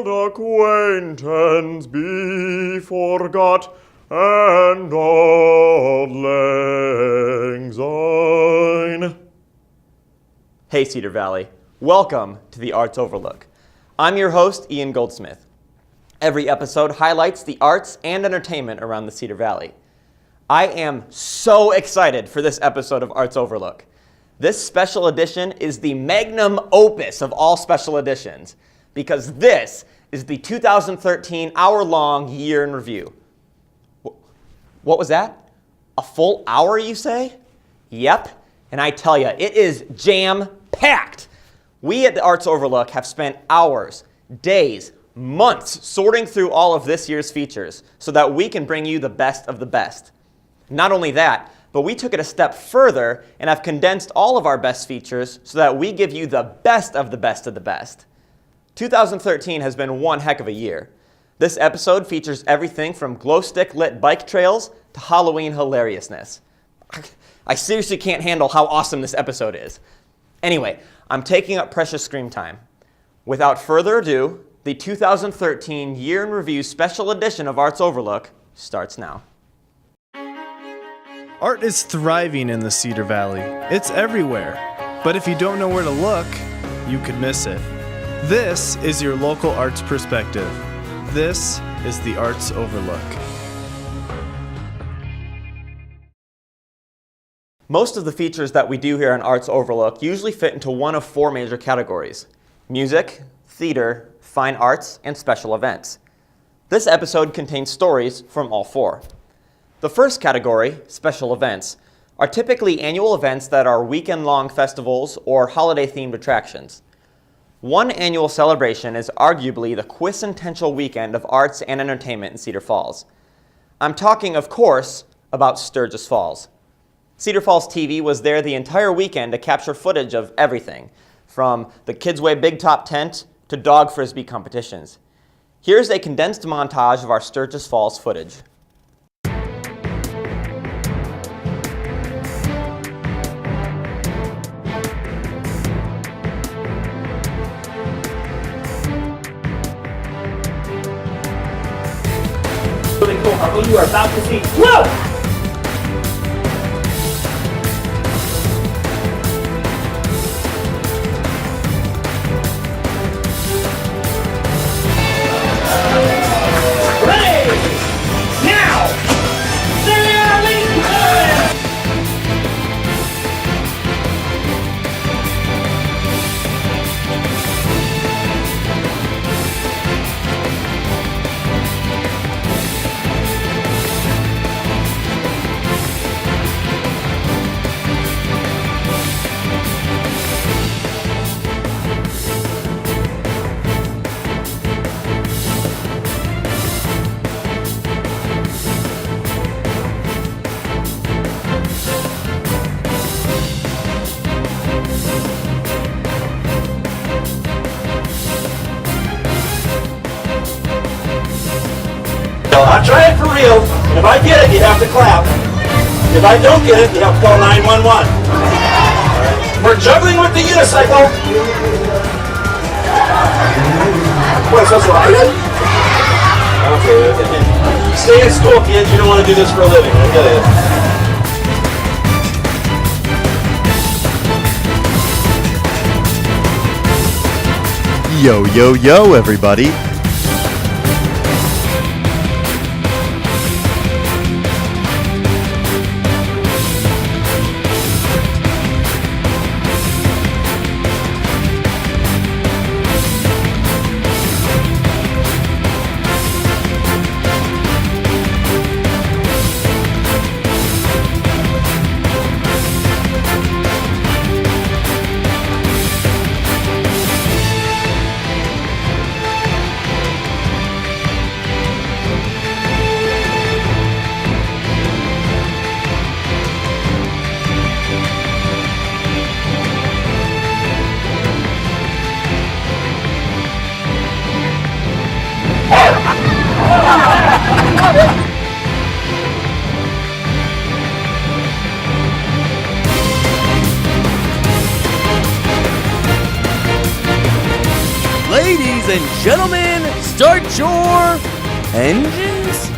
old acquaintance be forgot, and auld lang syne. Hey Cedar Valley, welcome to the Arts Overlook. I'm your host, Ian Goldsmith. Every episode highlights the arts and entertainment around the Cedar Valley. I am so excited for this episode of Arts Overlook. This special edition is the magnum opus of all special editions, because this is the 2013 hour-long year in review. What was that? A full hour, you say? Yep, and I tell you, it is jam-packed. We at the Arts Overlook have spent hours, days, months sorting through all of this year's features so that we can bring you the best of the best. Not only that, but we took it a step further and have condensed all of our best features so that we give you the best of the best of the best. 2013 has been one heck of a year. This episode features everything from glow-stick lit bike trails to Halloween hilariousness. I seriously can't handle how awesome this episode is. Anyway, I'm taking up precious screen time. Without further ado, the 2013 Year in Review Special Edition of Arts Overlook starts now. Art is thriving in the Cedar Valley. It's everywhere. But if you don't know where to look, you could miss it. This is your local arts perspective. This is the Arts Overlook. Most of the features that we do here on Arts Overlook usually fit into one of four major categories: music, theater, fine arts, and special events. This episode contains stories from all four. The first category, special events, are typically annual events that are weekend-long festivals or holiday-themed attractions. One annual celebration is arguably the quintessential weekend of arts and entertainment in Cedar Falls. I'm talking, of course, about Sturgis Falls. Cedar Falls TV was there the entire weekend to capture footage of everything, from the Kids Way Big Top tent to dog frisbee competitions. Here's a condensed montage of our Sturgis Falls footage. You are about to see. Whoa! Ready! Now! There, ladies and gentlemen! I'm trying for real. If I get it, you have to clap. If I don't get it, you have to call 911. We're juggling with the unicycle. What, so right? Okay. Stay in school, kids. You don't want to do this for a living. I get it. Yo, yo, yo, everybody. Ladies and gentlemen, start your engines.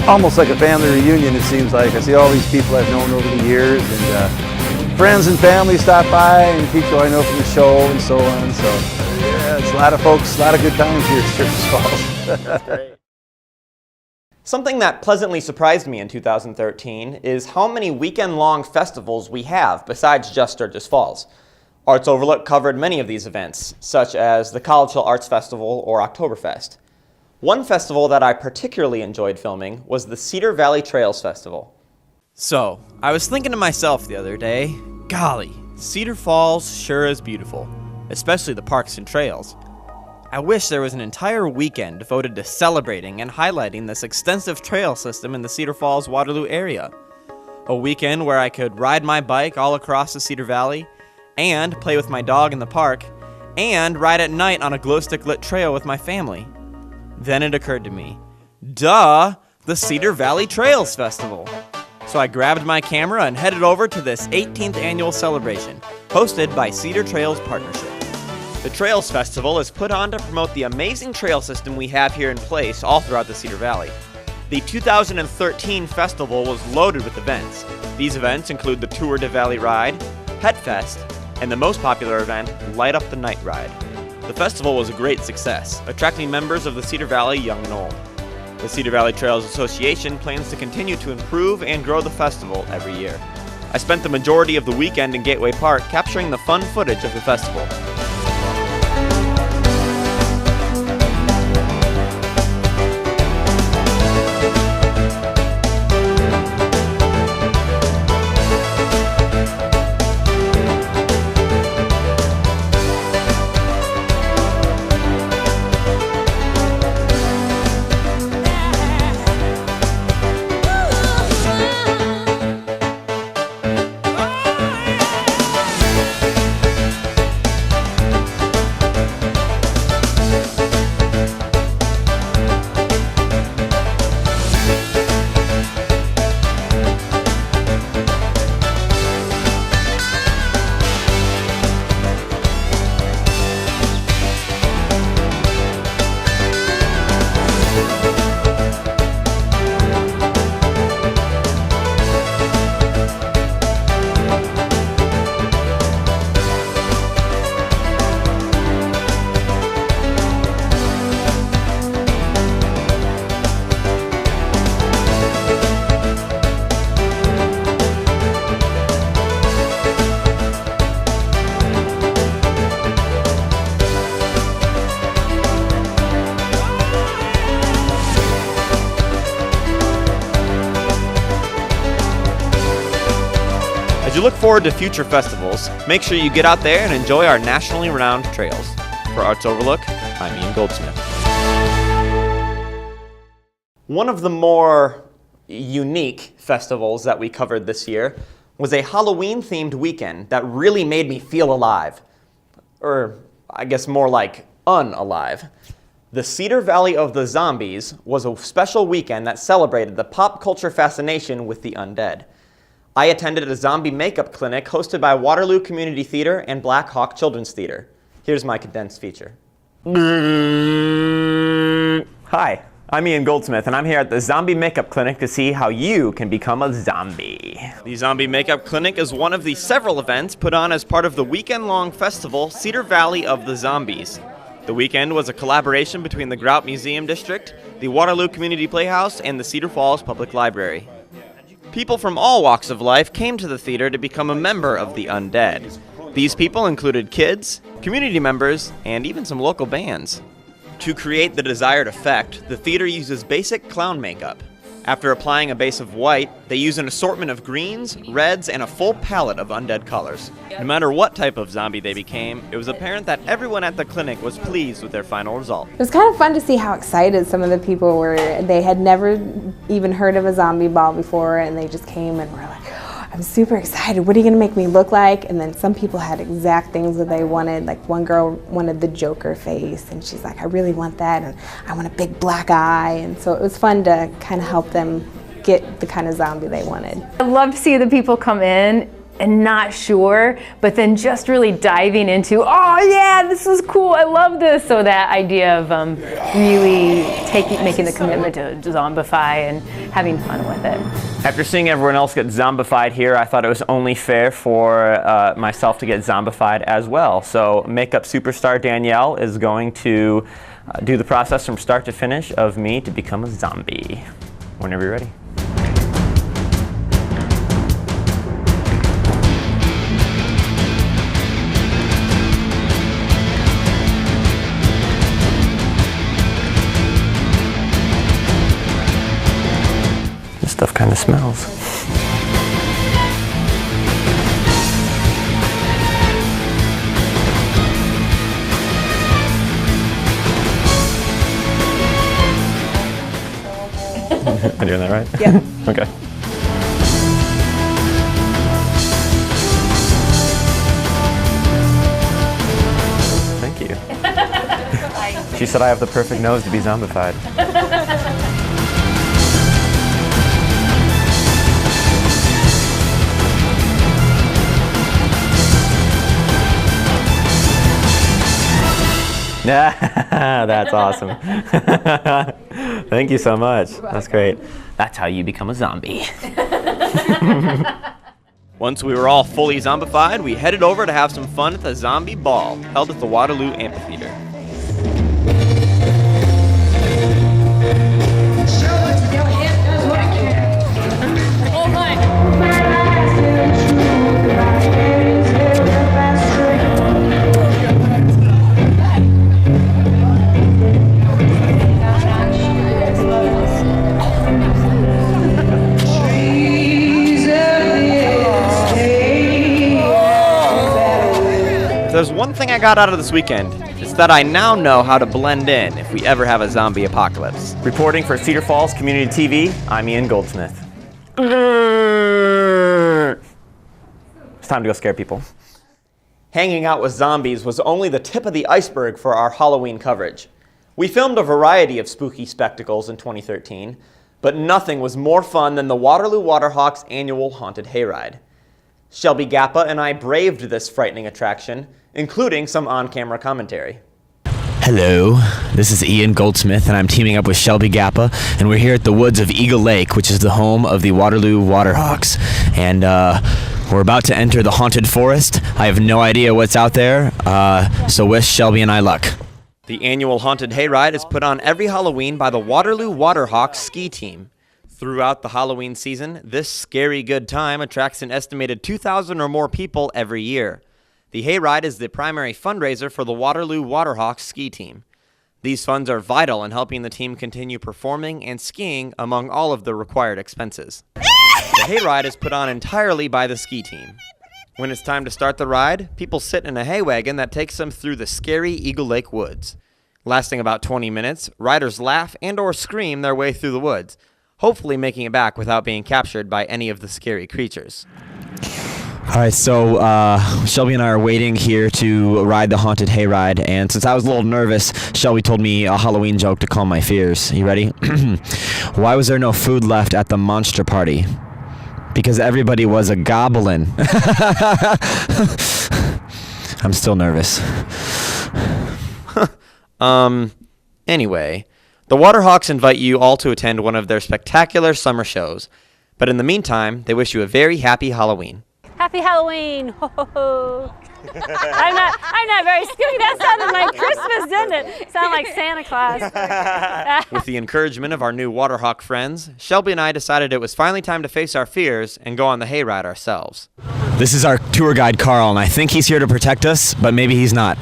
Almost like a family reunion, it seems like. I see all these people I've known over the years, and friends and family stop by, and people I know from the show, and so on. So, yeah, it's a lot of folks, a lot of good times here at Sturgis Falls. Something that pleasantly surprised me in 2013 is how many weekend-long festivals we have besides just Sturgis Falls. Arts Overlook covered many of these events, such as the College Hill Arts Festival or Oktoberfest. One festival that I particularly enjoyed filming was the Cedar Valley Trails Festival. So, I was thinking to myself the other day, golly, Cedar Falls sure is beautiful, especially the parks and trails. I wish there was an entire weekend devoted to celebrating and highlighting this extensive trail system in the Cedar Falls Waterloo area. A weekend where I could ride my bike all across the Cedar Valley, and play with my dog in the park, and ride at night on a glow-stick lit trail with my family. Then it occurred to me, duh, the Cedar Valley Trails Festival. So I grabbed my camera and headed over to this 18th annual celebration, hosted by Cedar Trails Partnership. The Trails Festival is put on to promote the amazing trail system we have here in place all throughout the Cedar Valley. The 2013 festival was loaded with events. These events include the Tour de Valley Ride, Pet Fest, and the most popular event, Light Up the Night Ride. The festival was a great success, attracting members of the Cedar Valley young and old. The Cedar Valley Trails Association plans to continue to improve and grow the festival every year. I spent the majority of the weekend in Gateway Park capturing the fun footage of the festival. As you look forward to future festivals, make sure you get out there and enjoy our nationally renowned trails. For Arts Overlook, I'm Ian Goldsmith. One of the more unique festivals that we covered this year was a Halloween-themed weekend that really made me feel alive. Or, I guess more like unalive. The Cedar Valley of the Zombies was a special weekend that celebrated the pop culture fascination with the undead. I attended a zombie makeup clinic hosted by Waterloo Community Theater and Black Hawk Children's Theater. Here's my condensed feature. Hi, I'm Ian Goldsmith, and I'm here at the Zombie Makeup Clinic to see how you can become a zombie. The Zombie Makeup Clinic is one of the several events put on as part of the weekend-long festival Cedar Valley of the Zombies. The weekend was a collaboration between the Grout Museum District, the Waterloo Community Playhouse, and the Cedar Falls Public Library. People from all walks of life came to the theater to become a member of the undead. These people included kids, community members, and even some local bands. To create the desired effect, the theater uses basic clown makeup. After applying a base of white, they use an assortment of greens, reds, and a full palette of undead colors. No matter what type of zombie they became, it was apparent that everyone at the clinic was pleased with their final result. It was kind of fun to see how excited some of the people were. They had never even heard of a zombie ball before, and they just came and were like, I'm super excited. What are you going to make me look like? And then some people had exact things that they wanted. Like one girl wanted the Joker face, and she's like, I really want that, and I want a big black eye. And so it was fun to kind of help them get the kind of zombie they wanted. I love to see the people come in and not sure, but then just really diving into, oh yeah, this is cool, I love this. So that idea of really making the commitment to zombify and having fun with it. After seeing everyone else get zombified here, I thought it was only fair for myself to get zombified as well. So makeup superstar Danielle is going to do the process from start to finish of me to become a zombie. Whenever you're ready. This stuff kind of smells. Am I doing that right? Yeah. Okay. Thank you. She said I have the perfect nose to be zombified. That's awesome. Thank you so much. That's great. That's how you become a zombie. Once we were all fully zombified, we headed over to have some fun at the zombie ball held at the Waterloo Amphitheater. There's one thing I got out of this weekend. It's that I now know how to blend in if we ever have a zombie apocalypse. Reporting for Cedar Falls Community TV, I'm Ian Goldsmith. It's time to go scare people. Hanging out with zombies was only the tip of the iceberg for our Halloween coverage. We filmed a variety of spooky spectacles in 2013, but nothing was more fun than the Waterloo Waterhawks annual Haunted Hayride. Shelby, Gappa, and I braved this frightening attraction, including some on-camera commentary. Hello, this is Ian Goldsmith, and I'm teaming up with Shelby Gappa, and we're here at the woods of Eagle Lake, which is the home of the Waterloo Waterhawks. And we're about to enter the haunted forest. I have no idea what's out there, so wish Shelby and I luck. The annual Haunted Hayride is put on every Halloween by the Waterloo Waterhawks ski team. Throughout the Halloween season, this scary good time attracts an estimated 2,000 or more people every year. The Hayride is the primary fundraiser for the Waterloo Waterhawks ski team. These funds are vital in helping the team continue performing and skiing among all of the required expenses. The Hayride is put on entirely by the ski team. When it's time to start the ride, people sit in a hay wagon that takes them through the scary Eagle Lake woods. Lasting about 20 minutes, riders laugh and or scream their way through the woods, hopefully making it back without being captured by any of the scary creatures. All right, so Shelby and I are waiting here to ride the Haunted Hayride, and since I was a little nervous, Shelby told me a Halloween joke to calm my fears. You ready? Why was there no food left at the monster party? Because everybody was a goblin. I'm still nervous. Anyway, the Waterhawks invite you all to attend one of their spectacular summer shows. But in the meantime, they wish you a very happy Halloween. Happy Halloween! Ho, ho, ho. I'm not very spooky. That sounded like Christmas, didn't it? Sounded like Santa Claus. With the encouragement of our new Waterhawk friends, Shelby and I decided it was finally time to face our fears and go on the hayride ourselves. This is our tour guide, Carl, and I think he's here to protect us, but maybe he's not.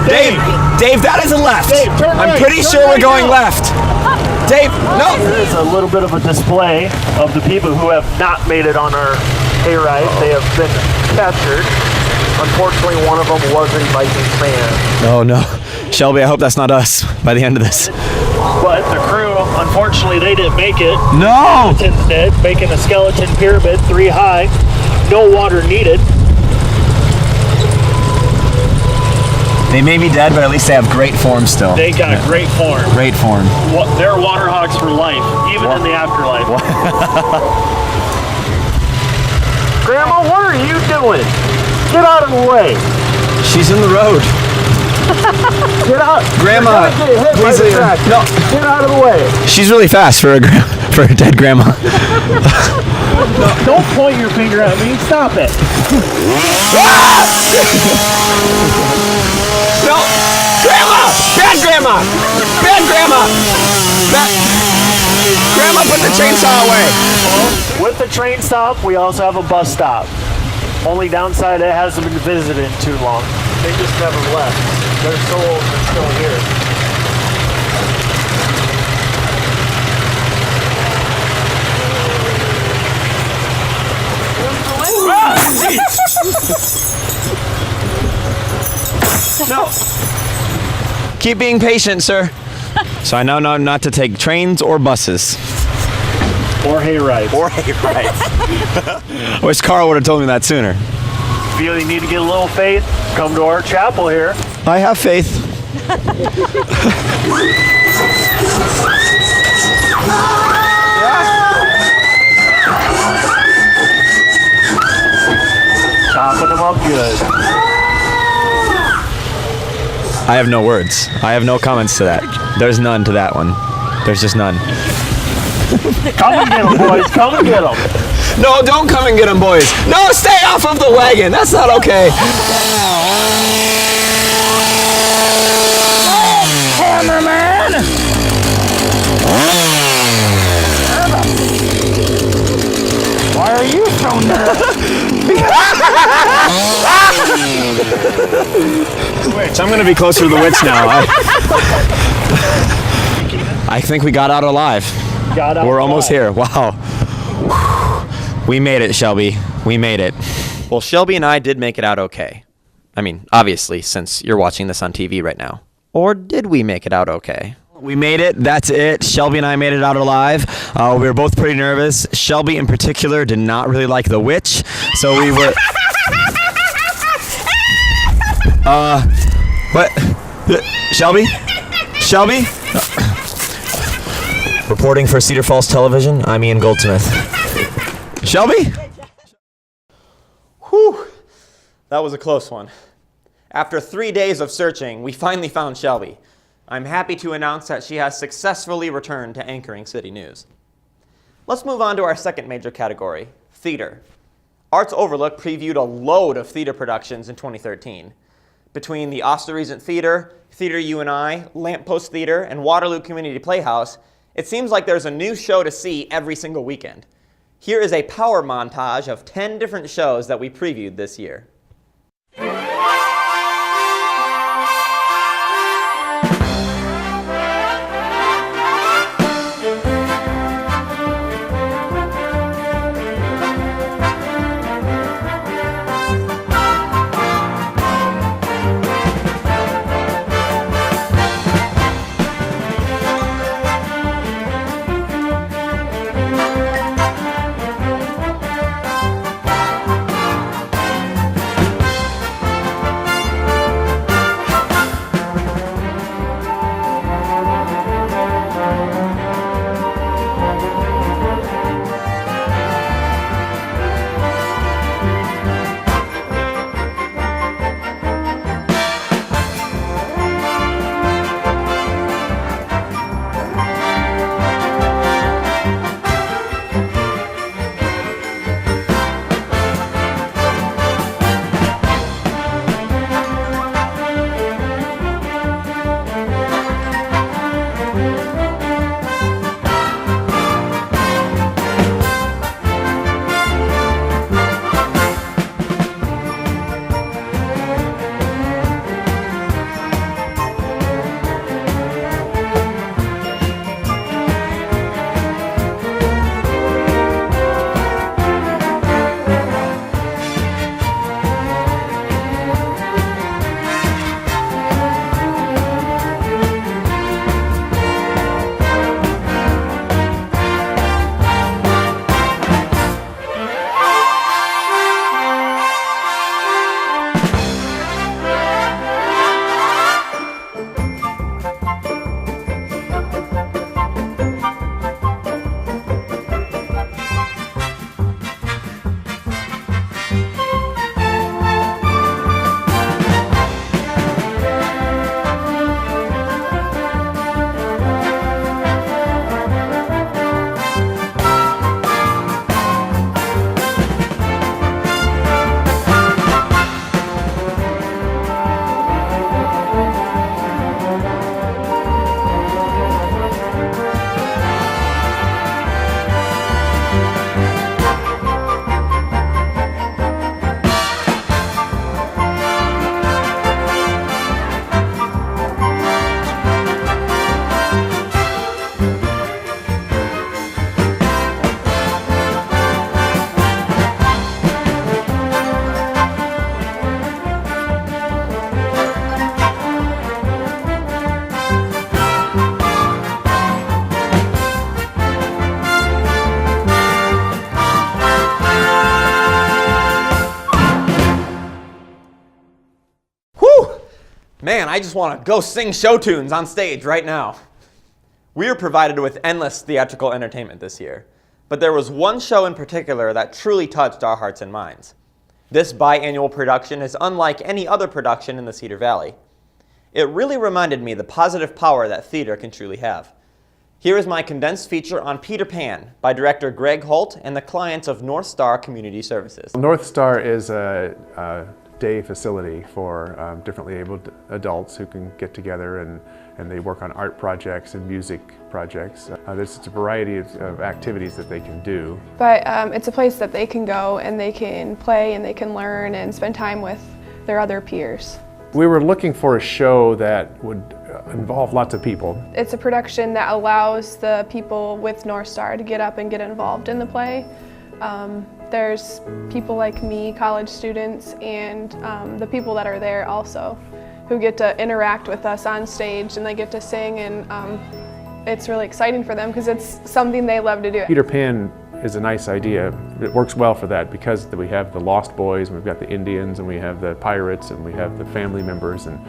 Dave, that is a left. Dave, turn I'm right, pretty turn sure we're right going now. left. Dave, no. There is a little bit of a display of the people who have not made it on our hayride. They have been captured. Unfortunately, one of them was a Viking fan. Oh no. Shelby, I hope that's not us by the end of this. But the crew, unfortunately, they didn't make it. No! Skeletons did, making a skeleton pyramid 3 high. No water needed. They may be dead, but at least they have great form still. They got great form. Great form. They're water hogs for life, even in the afterlife. Grandma, what are you doing? Get out of the way. She's in the road. Get out. Grandma, You're gonna get hit by please the leave her. track. No. Get out of the way. She's really fast for a dead grandma. No, don't point your finger at me. Stop it. No! Grandma! Bad grandma! Bad grandma! Grandma, put the chainsaw away! With the train stop, we also have a bus stop. Only downside, it hasn't been visited in too long. They just never left. They're so old, they're still here. No! Keep being patient, sir. So I now know not to take trains or buses. Or hayrides. I wish Carl would have told me that sooner. If you need to get a little faith, come to our chapel here. I have faith. Chopping them up good. I have no words. I have no comments to that. There's none to that one. There's just none. Come and get them, boys. Come and get them. No, don't come and get them, boys. No, stay off of the wagon. That's not okay. Hammerman! Why are you so nervous? So I'm going to be closer to the witch now. I think we got out alive. We're almost here. Wow. We made it, Shelby. We made it. Well, Shelby and I did make it out okay. I mean, obviously, since you're watching this on TV right now. Or did we make it out okay? We made it. That's it. Shelby and I made it out alive. We were both pretty nervous. Shelby, in particular, did not really like the witch. So we were... What? Shelby? Shelby? Reporting for Cedar Falls Television, I'm Ian Goldsmith. Shelby? Whew. That was a close one. After 3 days of searching, we finally found Shelby. I'm happy to announce that she has successfully returned to anchoring City News. Let's move on to our second major category, theater. Arts Overlook previewed a load of theater productions in 2013. Between the Osterregent Theater, Theater UNI, Lamppost Theater, and Waterloo Community Playhouse, it seems like there's a new show to see every single weekend. Here is a power montage of 10 different shows that we previewed this year. man, I just want to go sing show tunes on stage right now. We were provided with endless theatrical entertainment this year, but there was one show in particular that truly touched our hearts and minds. This biannual production is unlike any other production in the Cedar Valley. It really reminded me the positive power that theater can truly have. Here is my condensed feature on Peter Pan by director Greg Holt and the clients of North Star Community Services. North Star is a day facility for differently abled adults who can get together and they work on art projects and music projects. There's a variety of activities that they can do. But it's a place that they can go and they can play and they can learn and spend time with their other peers. We were looking for a show that would involve lots of people. It's a production that allows the people with North Star to get up and get involved in the play. There's people like me, college students, and the people that are there also, who get to interact with us on stage and they get to sing, and it's really exciting for them because it's something they love to do. Peter Pan is a nice idea. It works well for that because we have the Lost Boys, and we've got the Indians, and we have the pirates, and we have the family members and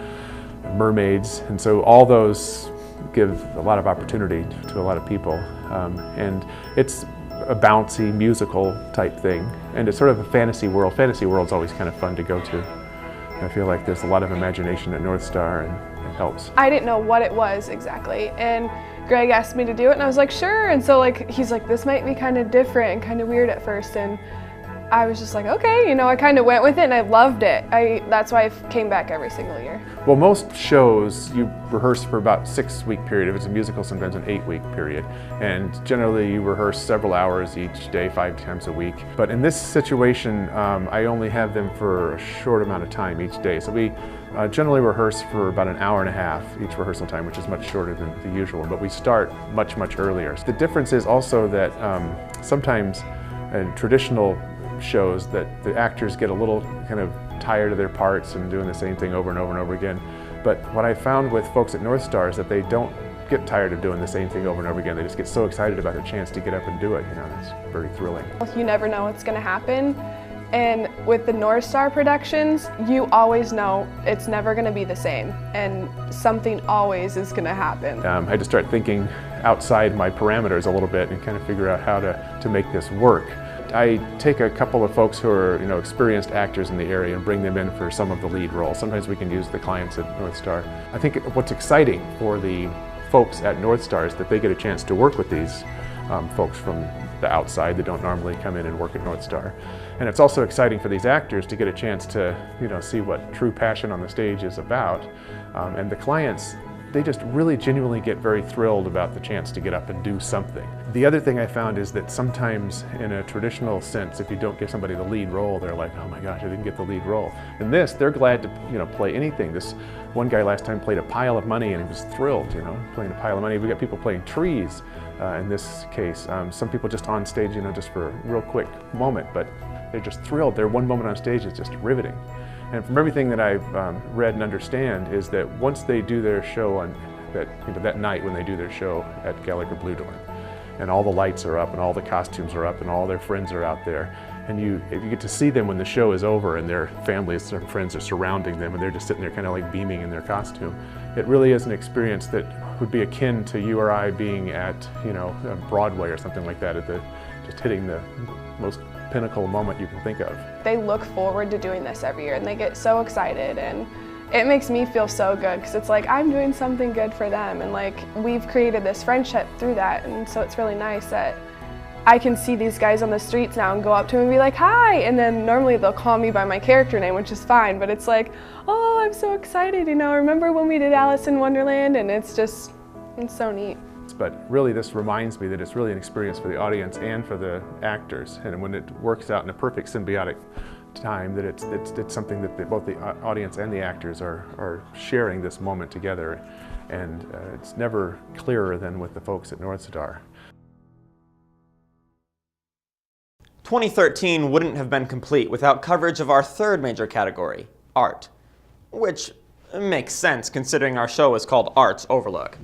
mermaids, and so all those give a lot of opportunity to a lot of people. And it's a bouncy musical type thing, and it's sort of a fantasy world. Fantasy world's always kind of fun to go to. I feel like there's a lot of imagination at North Star, and it helps. I didn't know what it was exactly, and Greg asked me to do it, and I was like, sure. And so he's like, this might be kind of different and kind of weird at first, and I was just like, okay, I kind of went with it, and I loved it. That's why I came back every single year. Well, most shows you rehearse for about a 6-week period. If it's a musical, sometimes an 8-week period. And generally you rehearse several hours each day, 5 times a week. But in this situation, I only have them for a short amount of time each day. So we generally rehearse for about an hour and a half each rehearsal time, which is much shorter than the usual, but we start much, much earlier. The difference is also that sometimes in traditional shows that the actors get a little kind of tired of their parts and doing the same thing over and over and over again. But what I found with folks at North Star is that they don't get tired of doing the same thing over and over again. They just get so excited about the chance to get up and do it. It's very thrilling. You never know what's going to happen. And with the North Star productions, you always know it's never going to be the same, and something always is going to happen. I had to start thinking outside my parameters a little bit and kind of figure out how to make this work. I take a couple of folks who are experienced actors in the area and bring them in for some of the lead roles. Sometimes we can use the clients at North Star. I think what's exciting for the folks at North Star is that they get a chance to work with these folks from the outside that don't normally come in and work at North Star. And it's also exciting for these actors to get a chance to see what true passion on the stage is about. And the clients, they just really genuinely get very thrilled about the chance to get up and do something. The other thing I found is that sometimes in a traditional sense, if you don't give somebody the lead role, they're like, oh my gosh, I didn't get the lead role. In this, they're glad to play anything. This one guy last time played a pile of money and he was thrilled, playing a pile of money. We got people playing trees in this case. Some people just on stage, just for a real quick moment, but they're just thrilled. Their one moment on stage is just riveting. And from everything that I've read and understand is that once they do their show on that night when they do their show at Gallagher Blue Door, and all the lights are up and all the costumes are up and all their friends are out there, and you get to see them when the show is over and their families and friends are surrounding them and they're just sitting there kind of like beaming in their costume. It really is an experience that would be akin to you or I being at Broadway or something like that, just hitting the most pinnacle moment you can think of. They look forward to doing this every year and they get so excited, and it makes me feel so good because it's like I'm doing something good for them, and we've created this friendship through that, and so it's really nice that I can see these guys on the streets now and go up to them and be like, hi, and then normally they'll call me by my character name, which is fine, but it's like, oh, I'm so excited, remember when we did Alice in Wonderland, and it's so neat. But really this reminds me that it's really an experience for the audience and for the actors, and when it works out in a perfect symbiotic time, that it's something that both the audience and the actors are sharing this moment together, and it's never clearer than with the folks at North Star. 2013 wouldn't have been complete without coverage of our third major category, art, which makes sense considering our show is called Arts Overlook.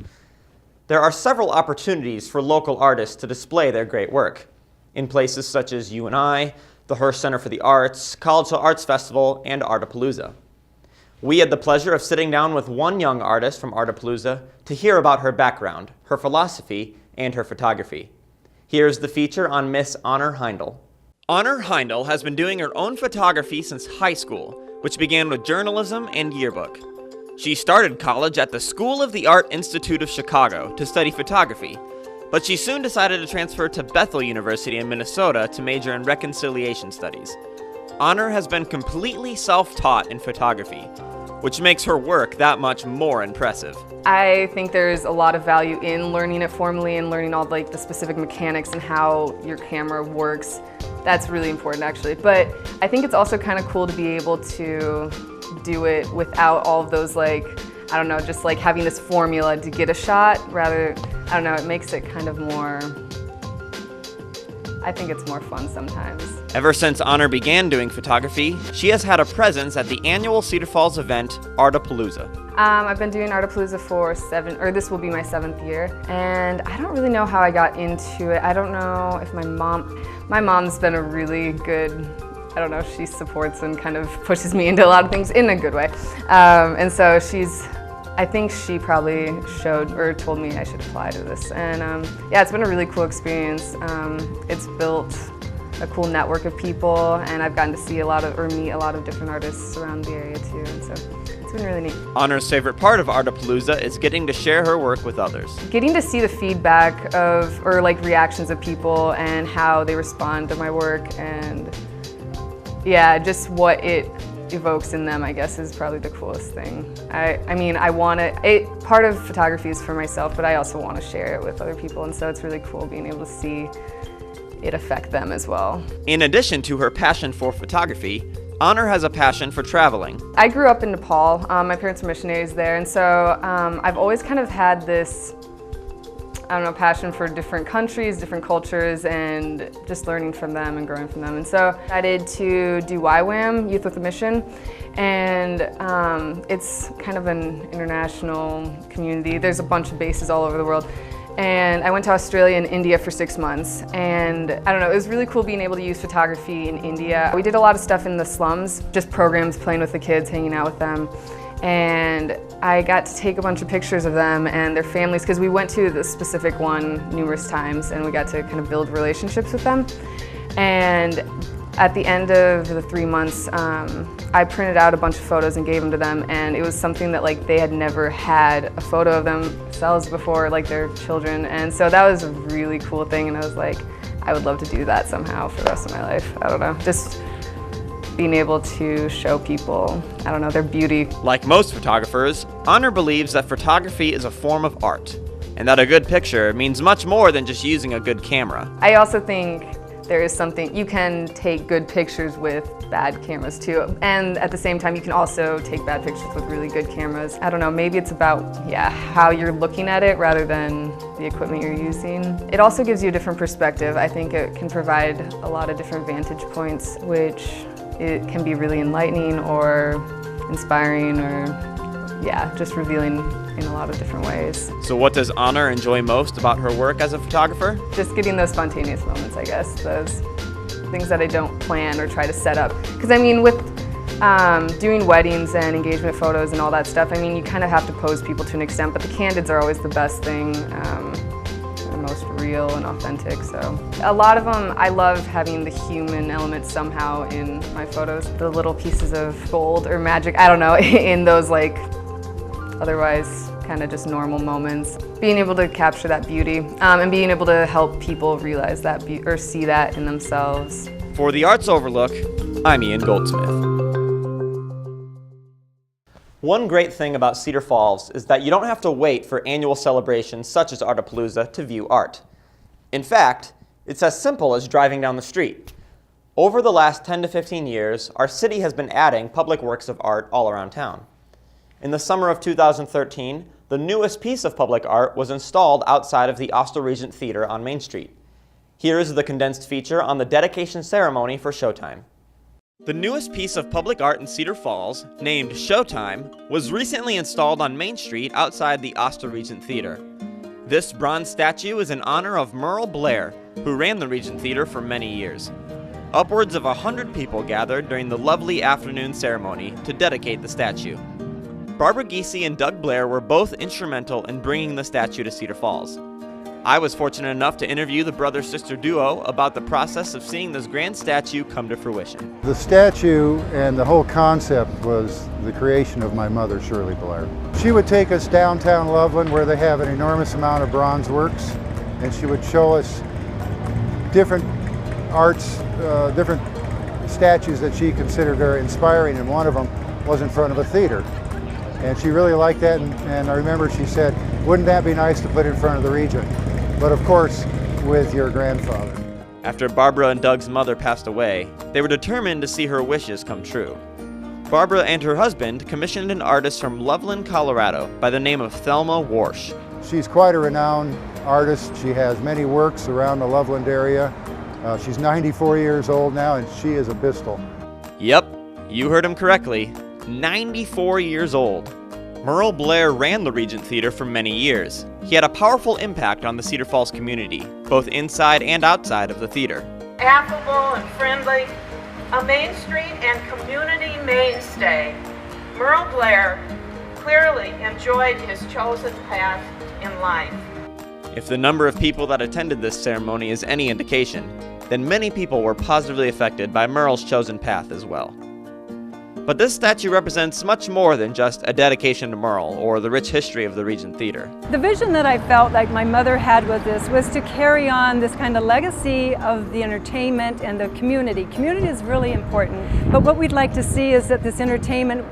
There are several opportunities for local artists to display their great work in places such as UNI, the Hearst Center for the Arts, College Hill Arts Festival, and Artapalooza. We had the pleasure of sitting down with one young artist from Artapalooza to hear about her background, her philosophy, and her photography. Here's the feature on Miss Honor Heindl. Honor Heindl has been doing her own photography since high school, which began with journalism and yearbook. She started college at the School of the Art Institute of Chicago to study photography, but she soon decided to transfer to Bethel University in Minnesota to major in reconciliation studies. Honor has been completely self-taught in photography, which makes her work that much more impressive. I think there's a lot of value in learning it formally and learning all the specific mechanics and how your camera works. That's really important actually, but I think it's also kind of cool to be able to do it without all of those just having this formula to get a shot. Rather, it makes it kind of more, I think it's more fun sometimes. Ever since Honor began doing photography, she has had a presence at the annual Cedar Falls event, Artapalooza. I've been doing Artapalooza for this will be my 7th year, and I don't really know how I got into it. I don't know if my mom's been a really good, she supports and kind of pushes me into a lot of things in a good way. And so I think she probably told me I should apply to this. And it's been a really cool experience. It's built a cool network of people, and I've gotten to see meet a lot of different artists around the area too. And so it's been really neat. Honor's favorite part of Artapalooza is getting to share her work with others. Getting to see the feedback reactions of people and how they respond to my work, and just what it evokes in them, I guess, is probably the coolest thing. Part of photography is for myself, but I also want to share it with other people, and so it's really cool being able to see it affect them as well. In addition to her passion for photography, Honor has a passion for traveling. I grew up in Nepal. My parents are missionaries there, and so I've always kind of had this passion for different countries, different cultures, and just learning from them and growing from them. And so I decided to do YWAM, Youth with a Mission, and it's kind of an international community. There's a bunch of bases all over the world. And I went to Australia and India for 6 months, and it was really cool being able to use photography in India. We did a lot of stuff in the slums, just programs, playing with the kids, hanging out with them. And I got to take a bunch of pictures of them and their families, because we went to the specific one numerous times, and we got to kind of build relationships with them. And at the end of the 3 months, I printed out a bunch of photos and gave them to them, and it was something that they had never had a photo of themselves before, their children. And so that was a really cool thing, and I was like, I would love to do that somehow for the rest of my life. I don't know, just being able to show people, their beauty. Like most photographers, Honor believes that photography is a form of art, and that a good picture means much more than just using a good camera. I also think there is something, you can take good pictures with bad cameras too, and at the same time you can also take bad pictures with really good cameras. Maybe it's about how you're looking at it rather than the equipment you're using. It also gives you a different perspective. I think it can provide a lot of different vantage points, which it can be really enlightening or inspiring or just revealing in a lot of different ways. So what does Honor enjoy most about her work as a photographer? Just getting those spontaneous moments, I guess. Those things that I don't plan or try to set up. Because with doing weddings and engagement photos and all that stuff, you kind of have to pose people to an extent, but the candids are always the best thing. They're most real and authentic. So a lot of them, I love having the human element somehow in my photos. The little pieces of gold or magic, in those otherwise kind of just normal moments. Being able to capture that beauty and being able to help people realize that or see that in themselves. For the Arts Overlook, I'm Ian Goldsmith. One great thing about Cedar Falls is that you don't have to wait for annual celebrations such as Artapalooza to view art. In fact, it's as simple as driving down the street. Over the last 10 to 15 years, our city has been adding public works of art all around town. In the summer of 2013, the newest piece of public art was installed outside of the Regent Theatre on Main Street. Here is the condensed feature on the dedication ceremony for Showtime. The newest piece of public art in Cedar Falls, named Showtime, was recently installed on Main Street outside the Regent Theatre. This bronze statue is in honor of Merle Blair, who ran the Regent Theatre for many years. upwards of 100 people gathered during the lovely afternoon ceremony to dedicate the statue. Barbara Giese and Doug Blair were both instrumental in bringing the statue to Cedar Falls. I was fortunate enough to interview the brother-sister duo about the process of seeing this grand statue come to fruition. The statue and the whole concept was the creation of my mother, Shirley Blair. She would take us downtown Loveland where they have an enormous amount of bronze works, and she would show us different arts, different statues that she considered very inspiring, and one of them was in front of a theater. And she really liked that, and I remember she said, wouldn't that be nice to put in front of the Regent? But of course, with your grandfather. After Barbara and Doug's mother passed away, they were determined to see her wishes come true. Barbara and her husband commissioned an artist from Loveland, Colorado by the name of Thelma Warsh. She's quite a renowned artist. She has many works around the Loveland area. She's 94 years old now, and she is a Bristol. Yep, you heard him correctly. 94 years old. Merle Blair ran the Regent Theater for many years. He had a powerful impact on the Cedar Falls community, both inside and outside of the theater. Affable and friendly, a Main Street and community mainstay, Merle Blair clearly enjoyed his chosen path in life. If the number of people that attended this ceremony is any indication, then many people were positively affected by Merle's chosen path as well. But this statue represents much more than just a dedication to Merle or the rich history of the Regent Theater. The vision that I felt like my mother had with this was to carry on this kind of legacy of the entertainment and the community. Community is really important, but what we'd like to see is that this entertainment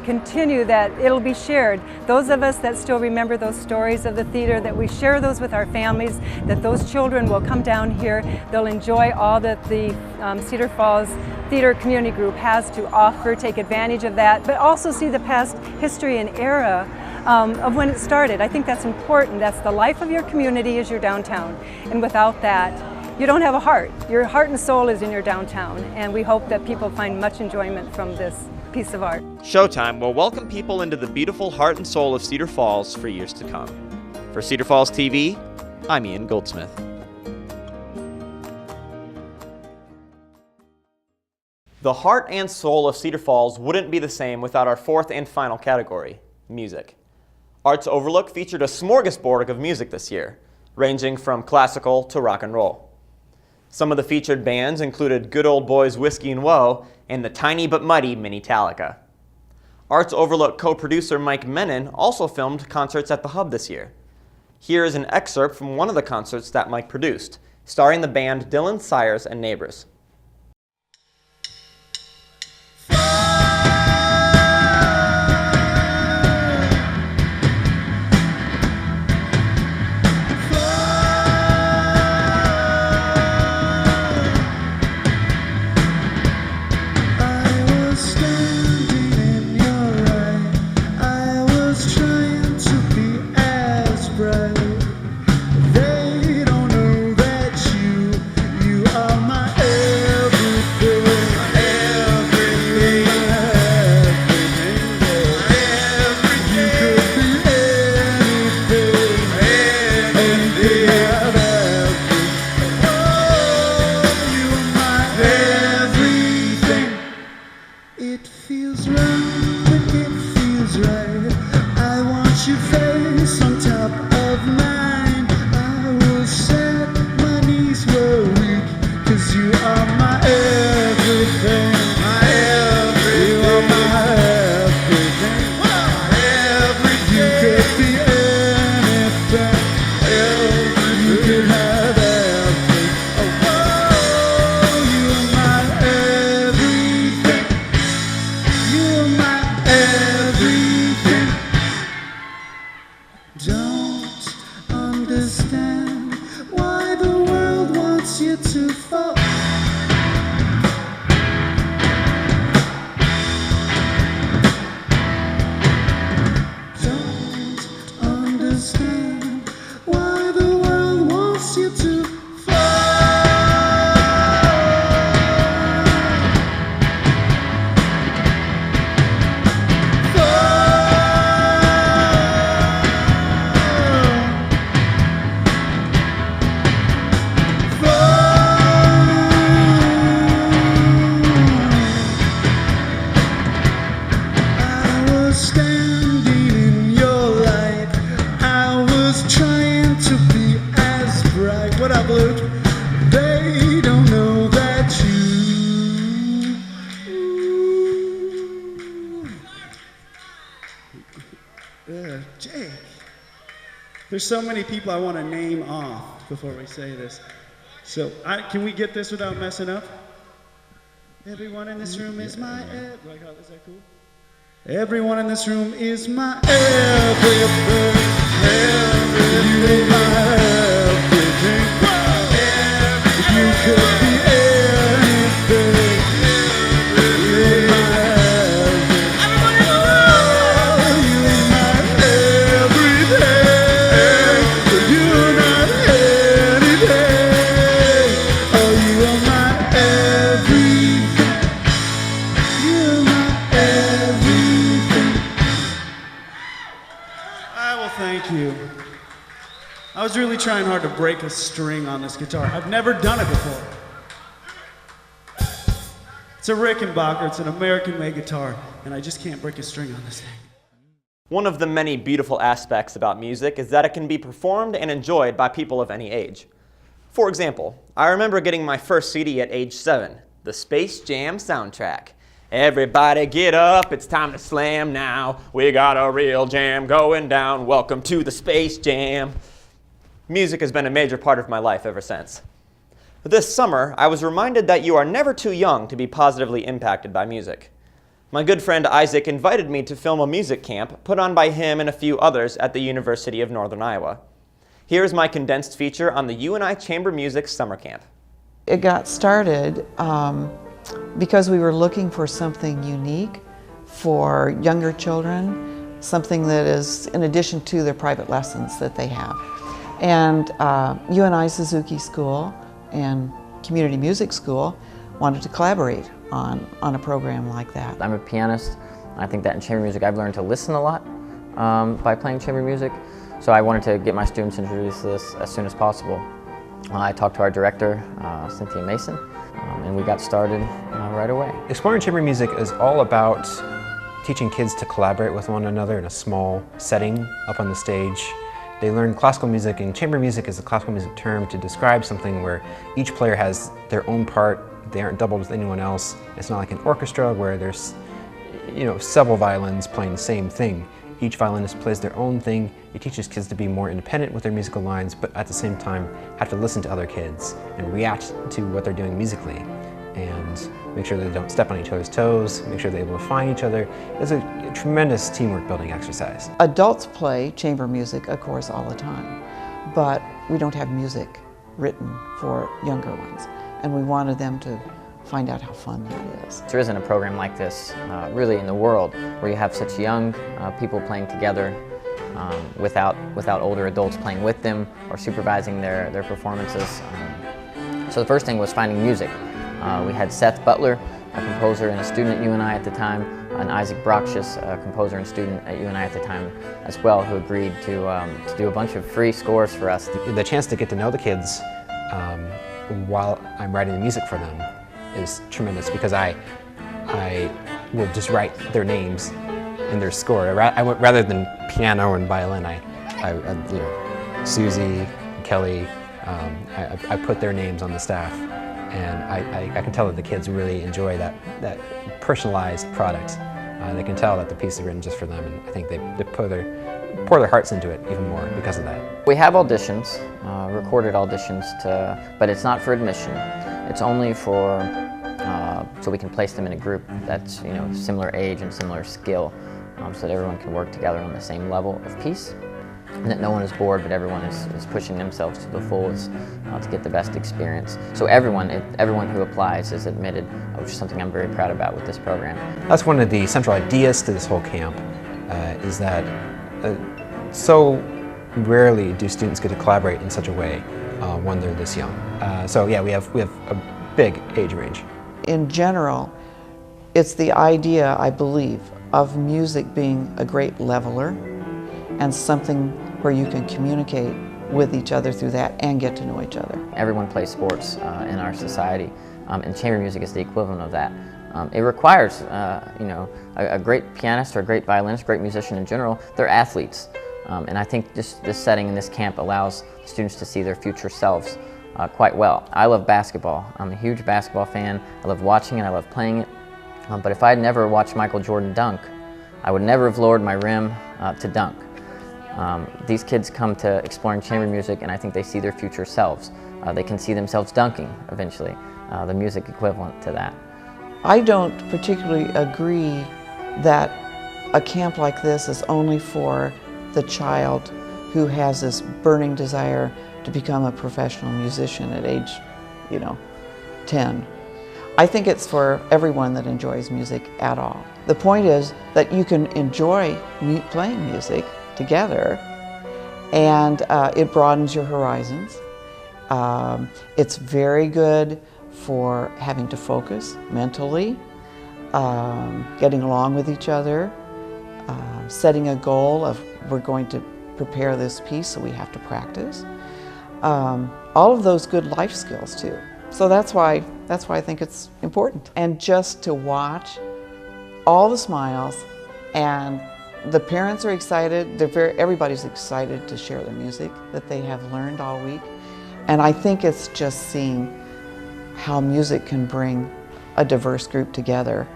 continue, that it'll be shared. Those of us that still remember those stories of the theater, that we share those with our families, that those children will come down here, they'll enjoy all that the Cedar Falls Theater Community Group has to offer, take advantage of that, but also see the past history and era of when it started. I think that's important. That's the life of your community is your downtown, and without that, you don't have a heart. Your heart and soul is in your downtown, and we hope that people find much enjoyment from this piece of art. Showtime will welcome people into the beautiful heart and soul of Cedar Falls for years to come. For Cedar Falls TV, I'm Ian Goldsmith. The heart and soul of Cedar Falls wouldn't be the same without our fourth and final category, music. Arts Overlook featured a smorgasbord of music this year, ranging from classical to rock and roll. Some of the featured bands included Good Old Boys Whiskey and Woe and the tiny but mighty Mini-Talica. Arts Overlook co-producer Mike Mennen also filmed concerts at the Hub this year. Here is an excerpt from one of the concerts that Mike produced, starring the band Dylan Sires and Neighbors. like, what up, Luke? They don't know that you. Jake. There's so many people I want to name off before we say this. So, can we get this without messing up? Everyone in this room is my is that cool? Everyone in this room is my everything. You ain't my everything. You could be anything. You ain't my everything. You ain't my everything. You're not anything. Oh, you are my everything. You're my everything. Thank you. I was really trying hard to break a string on this guitar. I've never done it before. It's a Rickenbacker, it's an American-made guitar, and I just can't break a string on this thing. One of the many beautiful aspects about music is that it can be performed and enjoyed by people of any age. For example, I remember getting my first CD at age 7, the Space Jam soundtrack. Everybody get up, it's time to slam now. We got a real jam going down. Welcome to the Space Jam. Music has been a major part of my life ever since. This summer, I was reminded that you are never too young to be positively impacted by music. My good friend Isaac invited me to film a music camp put on by him and a few others at the University of Northern Iowa. Here is my condensed feature on the UNI Chamber Music Summer Camp. It got started because we were looking for something unique for younger children, something that is in addition to their private lessons that they have. And UNI Suzuki School and Community Music School wanted to collaborate on a program like that. I'm a pianist. I think that in chamber music I've learned to listen a lot by playing chamber music. So I wanted to get my students introduced to this as soon as possible. I talked to our director, Cynthia Mason, and we got started right away. Exploring chamber music is all about teaching kids to collaborate with one another in a small setting up on the stage. They learn classical music, and chamber music is a classical music term to describe something where each player has their own part. They aren't doubled with anyone else. It's not like an orchestra where there's, several violins playing the same thing. Each violinist plays their own thing. It teaches kids to be more independent with their musical lines, but at the same time have to listen to other kids and react to what they're doing musically and make sure that they don't step on each other's toes, make sure they're able to find each other. It's a tremendous teamwork building exercise. Adults play chamber music, of course, all the time, but we don't have music written for younger ones, and we wanted them to find out how fun that is. There isn't a program like this really in the world where you have such young people playing together without older adults playing with them or supervising their performances. So the first thing was finding music. We had Seth Butler, a composer and a student at UNI at the time, and Isaac Broxius, a composer and student at UNI at the time as well, who agreed to do a bunch of free scores for us. The chance to get to know the kids while I'm writing the music for them is tremendous, because I will just write their names in their score. Rather than piano and violin, Susie, Kelly, I put their names on the staff, and I can tell that the kids really enjoy that personalized product. They can tell that the piece is written just for them, and I think they pour their hearts into it even more because of that. We have auditions, recorded auditions, but it's not for admission. It's only for so we can place them in a group that's similar age and similar skill, so that everyone can work together on the same level of piece, and that no one is bored, but everyone is pushing themselves to the fullest to get the best experience. So everyone who applies is admitted, which is something I'm very proud about with this program. That's one of the central ideas to this whole camp, is that so rarely do students get to collaborate in such a way when they're this young. So yeah, we have a big age range. In general, it's the idea, I believe, of music being a great leveler and something where you can communicate with each other through that and get to know each other. Everyone plays sports in our society, and chamber music is the equivalent of that. It requires, a great pianist or a great violinist, great musician in general. They're athletes. And I think just this setting in this camp allows students to see their future selves quite well. I love basketball. I'm a huge basketball fan. I love watching it, I love playing it. But if I had never watched Michael Jordan dunk, I would never have lowered my rim to dunk. These kids come to exploring chamber music, and I think they see their future selves. They can see themselves dunking eventually, the music equivalent to that. I don't particularly agree that a camp like this is only for the child who has this burning desire to become a professional musician at age, 10. I think it's for everyone that enjoys music at all. The point is that you can enjoy playing music together, and it broadens your horizons. It's very good for having to focus mentally, getting along with each other, setting a goal of we're going to prepare this piece, so we have to practice. All of those good life skills too. So that's why I think it's important. And just to watch all the smiles, and the parents are excited. Everybody's excited to share the music that they have learned all week. And I think it's just seeing how music can bring a diverse group together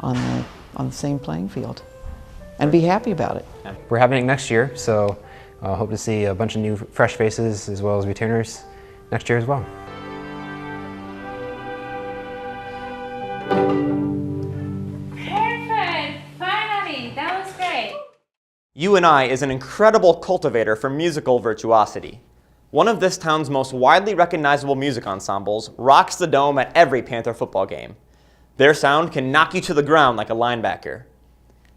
on the same playing field and be happy about it. We're having it next year, so hope to see a bunch of new fresh faces as well as returners next year as well. Perfect! Finally! That was great! UNI is an incredible cultivator for musical virtuosity. One of this town's most widely recognizable music ensembles rocks the dome at every Panther football game. Their sound can knock you to the ground like a linebacker.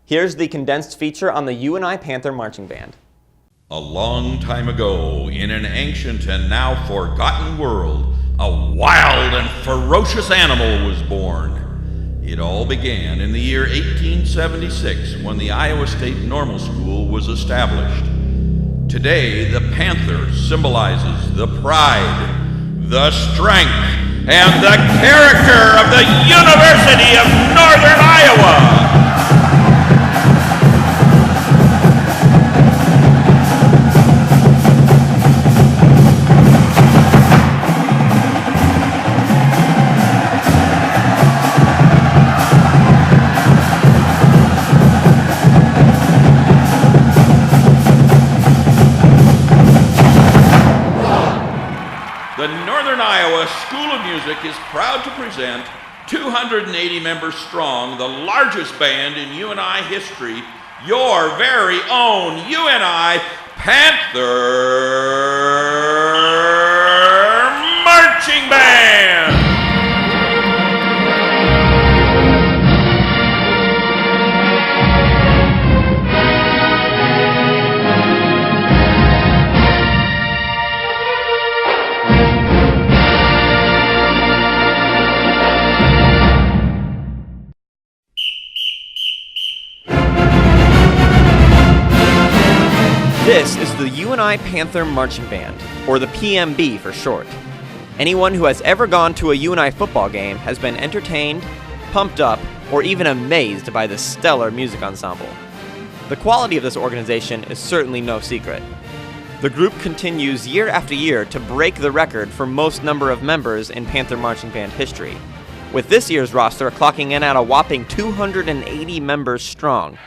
Here's the condensed feature on the UNI Panther Marching Band. A long time ago, in an ancient and now forgotten world, a wild and ferocious animal was born. It all began in the year 1876 when the Iowa State Normal School was established. Today, the panther symbolizes the pride, the strength, and the character of the University of Northern Iowa. The Northern Iowa School of Music is proud to present 280 members strong, the largest band in UNI history, your very own UNI Panther Marching Band! This is the UNI Panther Marching Band, or the PMB for short. Anyone who has ever gone to a UNI football game has been entertained, pumped up, or even amazed by this stellar music ensemble. The quality of this organization is certainly no secret. The group continues year after year to break the record for most number of members in Panther Marching Band history, with this year's roster clocking in at a whopping 280 members strong.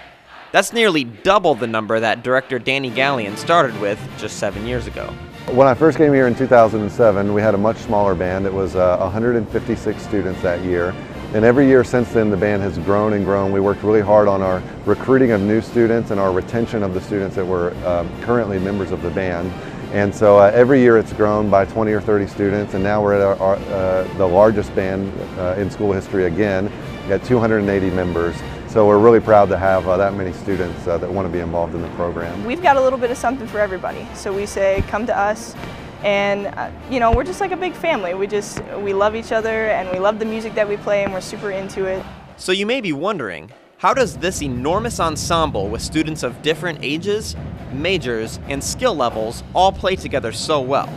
That's nearly double the number that director Danny Gallion started with just 7 years ago. When I first came here in 2007, we had a much smaller band. It was 156 students that year. And every year since then, the band has grown and grown. We worked really hard on our recruiting of new students and our retention of the students that were currently members of the band. And so every year it's grown by 20 or 30 students, and now we're at the largest band in school history again, at 280 members. So we're really proud to have that many students that want to be involved in the program. We've got a little bit of something for everybody. So we say, come to us, and we're just like a big family. We love each other, and we love the music that we play, and we're super into it. So you may be wondering, how does this enormous ensemble with students of different ages, majors, and skill levels all play together so well?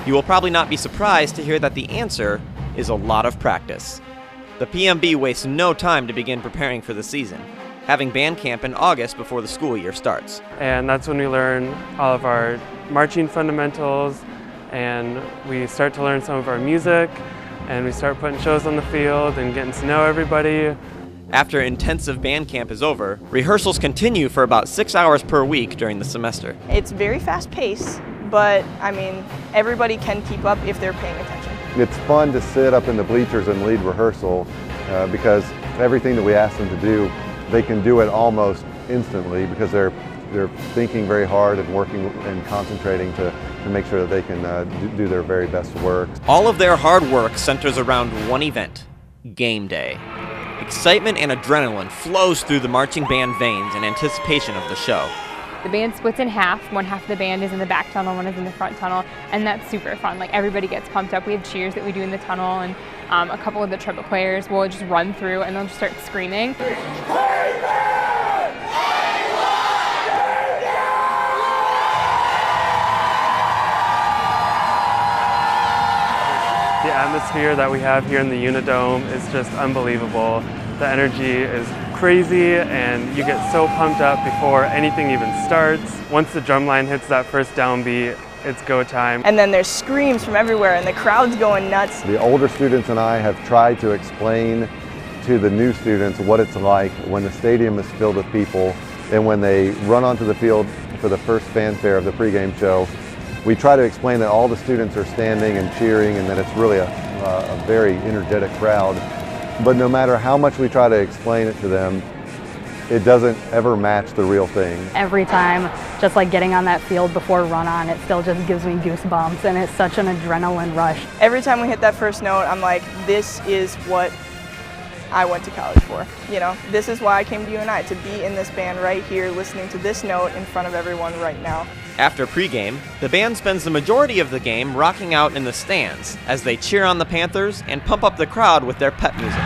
You will probably not be surprised to hear that the answer is a lot of practice. The PMB wastes no time to begin preparing for the season. having band camp in August before the school year starts. And that's when we learn all of our marching fundamentals, and we start to learn some of our music, and we start putting shows on the field and getting to know everybody. After intensive band camp is over, rehearsals continue for about 6 hours per week during the semester. It's very fast paced, but I mean, everybody can keep up if they're paying attention. It's fun to sit up in the bleachers and lead rehearsal because everything that we ask them to do, they can do it almost instantly because they're thinking very hard and working and concentrating to make sure that they can do their very best work. All of their hard work centers around one event, game day. Excitement and adrenaline flows through the marching band veins in anticipation of the show. The band splits in half. One half of the band is in the back tunnel, one is in the front tunnel, and that's super fun. Like, everybody gets pumped up. We have cheers that we do in the tunnel, and a couple of the trumpet players will just run through and they'll just start screaming. The atmosphere that we have here in the Unidome is just unbelievable. The energy is crazy and you get so pumped up before anything even starts. Once the drum line hits that first downbeat, it's go time. And then there's screams from everywhere and the crowd's going nuts. The older students and I have tried to explain to the new students what it's like when the stadium is filled with people and when they run onto the field for the first fanfare of the pregame show. We try to explain that all the students are standing and cheering and that it's really a very energetic crowd. But no matter how much we try to explain it to them, it doesn't ever match the real thing. Every time, just like getting on that field before run-on, it still just gives me goosebumps, and it's such an adrenaline rush. Every time we hit that first note, I'm like, this is what I went to college for. You know, this is why I came to UNI, to be in this band right here, listening to this note in front of everyone right now. After pregame, the band spends the majority of the game rocking out in the stands as they cheer on the Panthers and pump up the crowd with their pep music.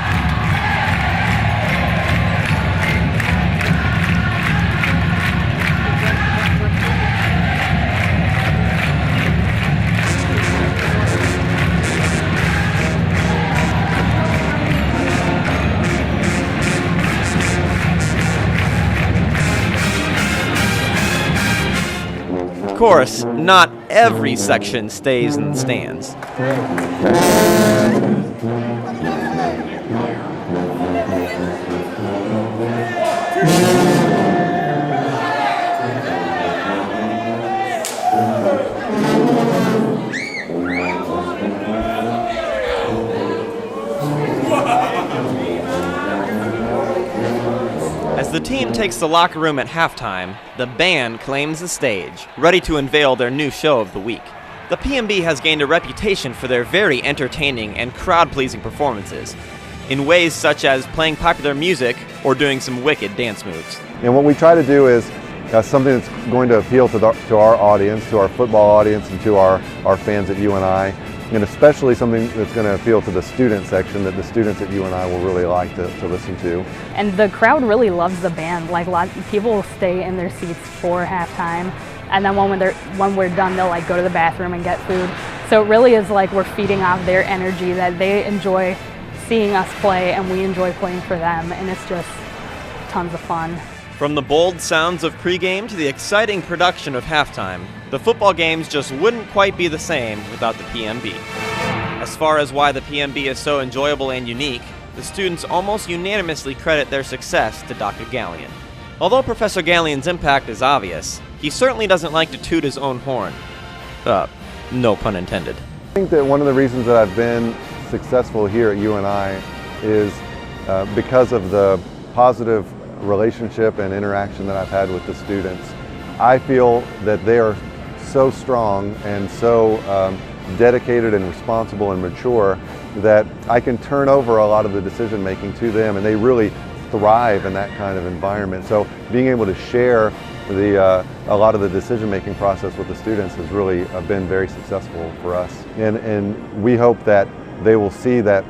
Of course, not every section stays in the stands. As the team takes the locker room at halftime, the band claims the stage, ready to unveil their new show of the week. The PMB has gained a reputation for their very entertaining and crowd-pleasing performances, in ways such as playing popular music or doing some wicked dance moves. And what we try to do is something that's going to appeal to our audience, to our football audience, and to our fans at UNI, and especially something that's going to appeal to the student section that the students at UNI will really like to listen to. And the crowd really loves the band. Like, a lot of people will stay in their seats for halftime, and then when we're done, they'll like go to the bathroom and get food. So it really is like we're feeding off their energy, that they enjoy seeing us play and we enjoy playing for them, and it's just tons of fun. From the bold sounds of pregame to the exciting production of halftime, the football games just wouldn't quite be the same without the PMB. As far as why the PMB is so enjoyable and unique, the students almost unanimously credit their success to Dr. Gallion. Although Professor Gallion's impact is obvious, he certainly doesn't like to toot his own horn. No pun intended. I think that one of the reasons that I've been successful here at UNI is because of the positive relationship and interaction that I've had with the students. I feel that they are so strong and so dedicated and responsible and mature that I can turn over a lot of the decision making to them, and they really thrive in that kind of environment. So being able to share a lot of the decision making process with the students has really been very successful for us. And we hope that they will see that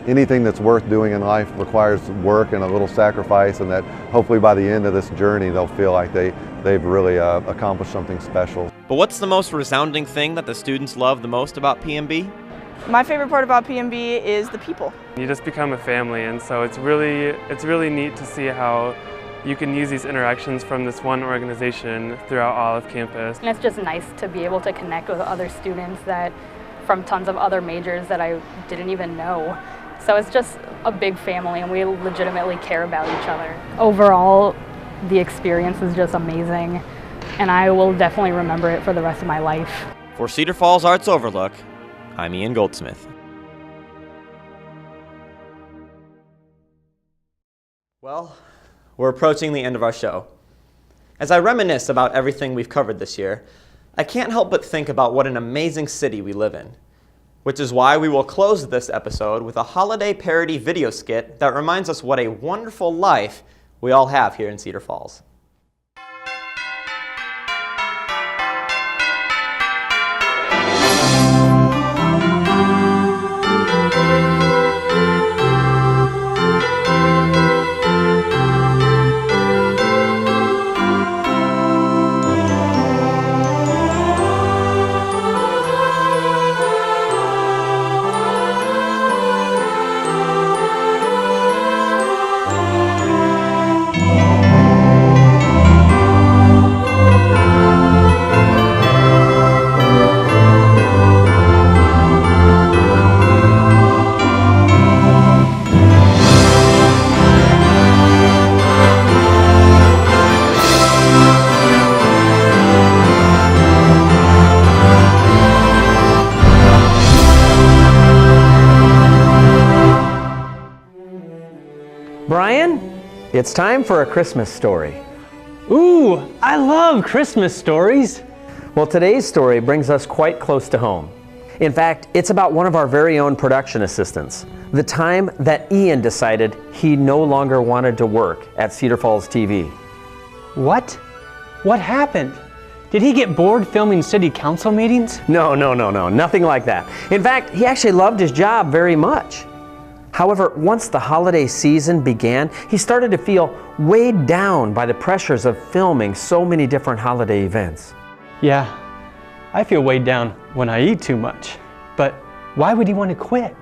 anything that's worth doing in life requires work and a little sacrifice, and that hopefully by the end of this journey they'll feel like they've really accomplished something special. But what's the most resounding thing that the students love the most about PMB? My favorite part about PMB is the people. You just become a family, and so it's really neat to see how you can use these interactions from this one organization throughout all of campus. And it's just nice to be able to connect with other students that from tons of other majors that I didn't even know. So it's just a big family, and we legitimately care about each other. Overall, the experience is just amazing, and I will definitely remember it for the rest of my life. For Cedar Falls Arts Overlook, I'm Ian Goldsmith. Well, we're approaching the end of our show. As I reminisce about everything we've covered this year, I can't help but think about what an amazing city we live in, which is why we will close this episode with a holiday parody video skit that reminds us what a wonderful life we all have here in Cedar Falls. Brian, it's time for a Christmas story. Ooh, I love Christmas stories. Well, today's story brings us quite close to home. In fact, it's about one of our very own production assistants. The time that Ian decided he no longer wanted to work at Cedar Falls TV. What? What happened? Did he get bored filming city council meetings? No, nothing like that. In fact, he actually loved his job very much. However, once the holiday season began, he started to feel weighed down by the pressures of filming so many different holiday events. Yeah, I feel weighed down when I eat too much. But why would he want to quit?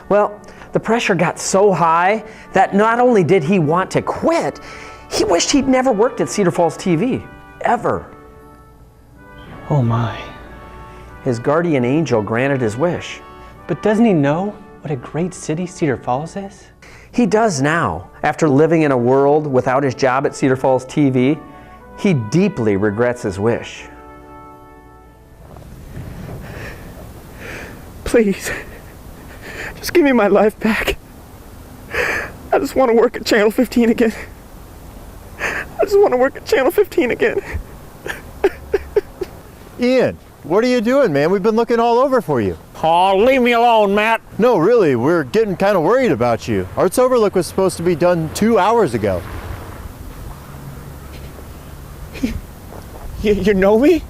Well, the pressure got so high that not only did he want to quit, he wished he'd never worked at Cedar Falls TV, ever. Oh my. His guardian angel granted his wish. But doesn't he know what a great city Cedar Falls is? He does now. After living in a world without his job at Cedar Falls TV, he deeply regrets his wish. Please, just give me my life back. I just want to work at Channel 15 again. I just want to work at Channel 15 again. Ian, what are you doing, man? We've been looking all over for you. Oh, leave me alone, Matt. No, really, we're getting kind of worried about you. Arts Overlook was supposed to be done 2 hours ago. You know me?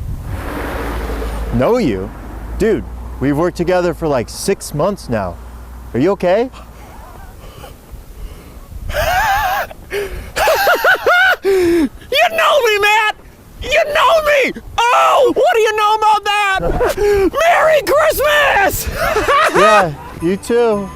Know you? Dude, we've worked together for like 6 months now. Are you okay? You know me, Matt! You know me! Oh, what do you know about that? Merry Christmas! Yeah, you too.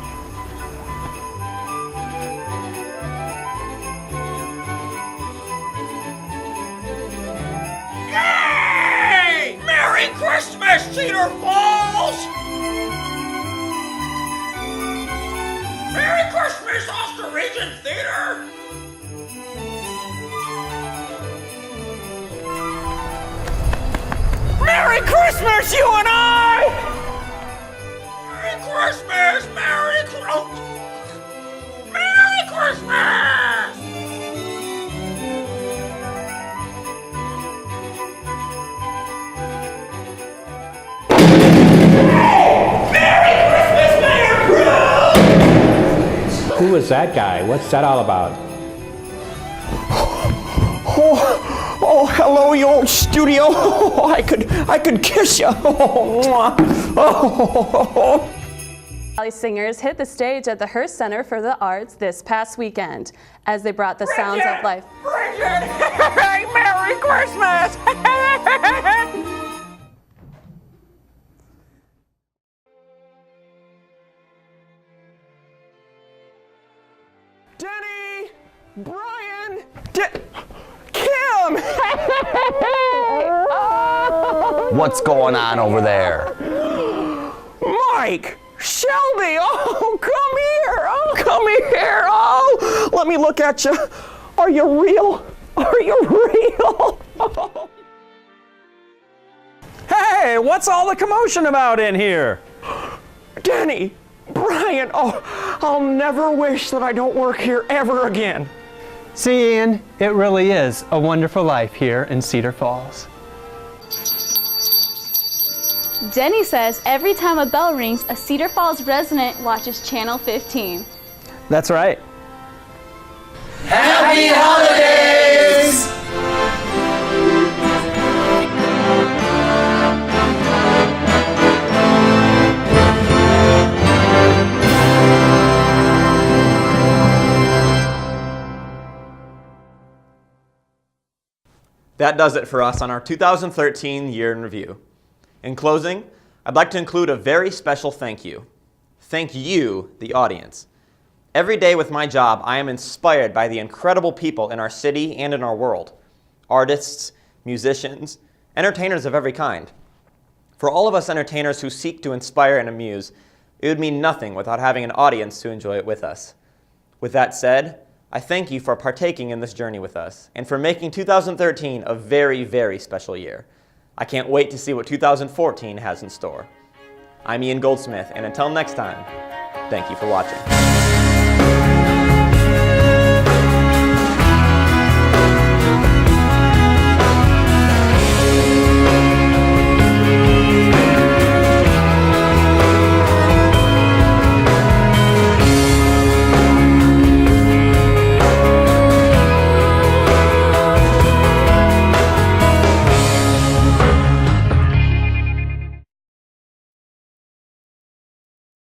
Yay! Merry Christmas, Cedar Falls! Merry Christmas, Ulster Region Theatre! Merry Christmas, you and I! Merry Christmas! Merry Christmas! Merry Christmas, Mayor Crew! Who is that guy? What's that all about? Oh, hello, you old studio. Oh, I could kiss you. Oh. Valley singers hit the stage at the Hearst Center for the Arts this past weekend as they brought the sounds of life. Bridgett! Hey, Merry Christmas! Denny! Brian! Kim! What's going on over there? Mike! Shelby! Oh, come here! Oh, come here! Oh, let me look at you. Are you real? Are you real? Hey, what's all the commotion about in here? Denny! Brian! Oh, I'll never wish that I don't work here ever again. See, Ian, it really is a wonderful life here in Cedar Falls. Denny says every time a bell rings, a Cedar Falls resident watches Channel 15. That's right. Happy holidays! That does it for us on our 2013 Year in Review. In closing, I'd like to include a very special thank you. Thank you, the audience. Every day with my job, I am inspired by the incredible people in our city and in our world. Artists, musicians, entertainers of every kind. For all of us entertainers who seek to inspire and amuse, it would mean nothing without having an audience to enjoy it with us. With that said, I thank you for partaking in this journey with us and for making 2013 a very, very special year. I can't wait to see what 2014 has in store. I'm Ian Goldsmith, and until next time, thank you for watching.